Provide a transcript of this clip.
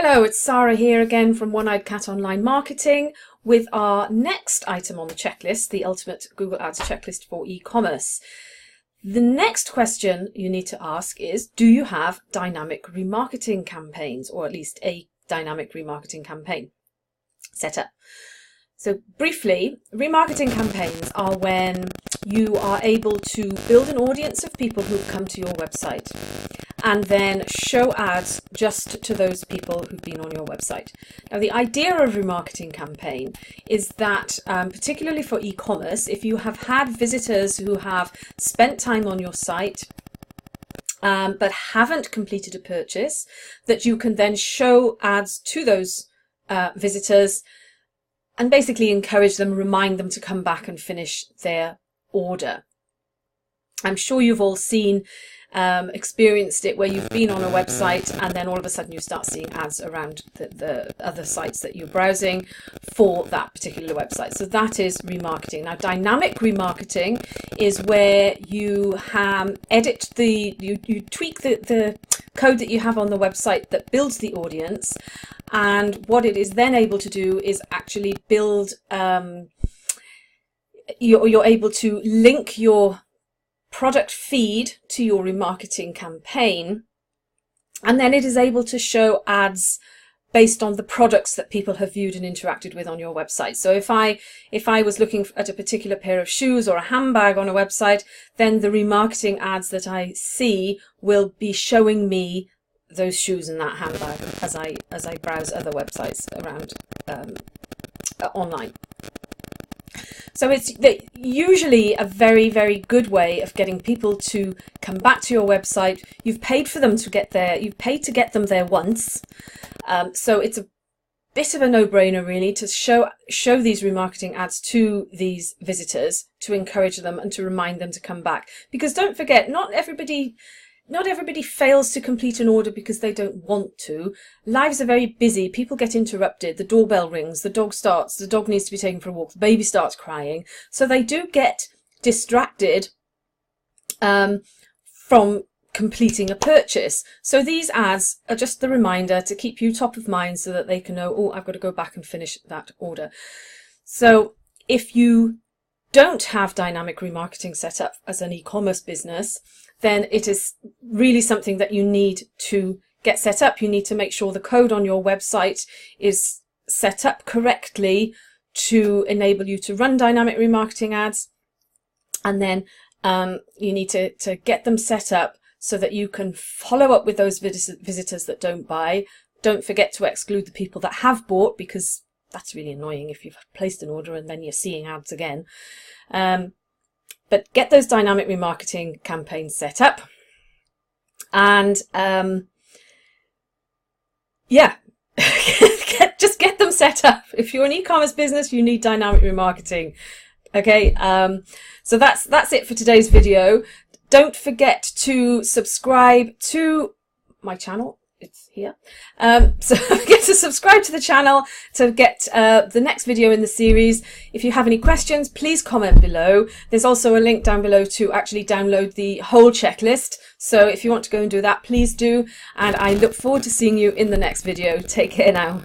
Hello, it's Sarah here again from One-Eyed Cat Online Marketing with our next item on the checklist, the ultimate Google Ads checklist for e-commerce. The next question you need to ask is, do you have dynamic remarketing campaigns, or at least a dynamic remarketing campaign set up? So briefly, remarketing campaigns are when you are able to build an audience of people who come to your website and then show ads just to those people who've been on your website. Now, the idea of remarketing campaign is that, particularly for e-commerce, if you have had visitors who have spent time on your site but haven't completed a purchase, that you can then show ads to those visitors and basically encourage them, remind them to come back and finish their order. I'm sure you've all seen, experienced it, where you've been on a website and then all of a sudden you start seeing ads around the other sites that you're browsing for that particular website. So that is remarketing. Now, dynamic remarketing is where you edit you tweak the code that you have on the website that builds the audience, and what it is then able to do is actually build, you're able to link your product feed to your remarketing campaign, and then it is able to show ads based on the products that people have viewed and interacted with on your website. So if I was looking at a particular pair of shoes or a handbag on a website, then the remarketing ads that I see will be showing me those shoes and that handbag as I browse other websites around online. So it's usually a very, very good way of getting people to come back to your website. You've paid for them to get there. You've paid to get them there once. So it's a bit of a no-brainer, really, to show these remarketing ads to these visitors to encourage them and to remind them to come back. Because don't forget, not everybody fails to complete an order because they don't want to. Lives are very busy. People get interrupted. The doorbell rings. The dog needs to be taken for a walk. The baby starts crying. So they do get distracted from completing a purchase. So these ads are just the reminder to keep you top of mind so that they can know, oh, I've got to go back and finish that order. So if you don't have dynamic remarketing set up as an e-commerce business, then it is really something that you need to get set up. You need to make sure the code on your website is set up correctly to enable you to run dynamic remarketing ads. And then you need to get them set up so that you can follow up with those visitors that don't buy. Don't forget to exclude the people that have bought, because that's really annoying if you've placed an order and then you're seeing ads again. But get those dynamic remarketing campaigns set up, and yeah, just get them set up. If you're an e-commerce business, you need dynamic remarketing. Okay, so that's it for today's video. Don't forget to subscribe to my channel. It's here. So get to subscribe to the channel to get the next video in the series. If you have any questions, please comment below. There's also a link down below to actually download the whole checklist. So if you want to go and do that, please do. And I look forward to seeing you in the next video. Take care now.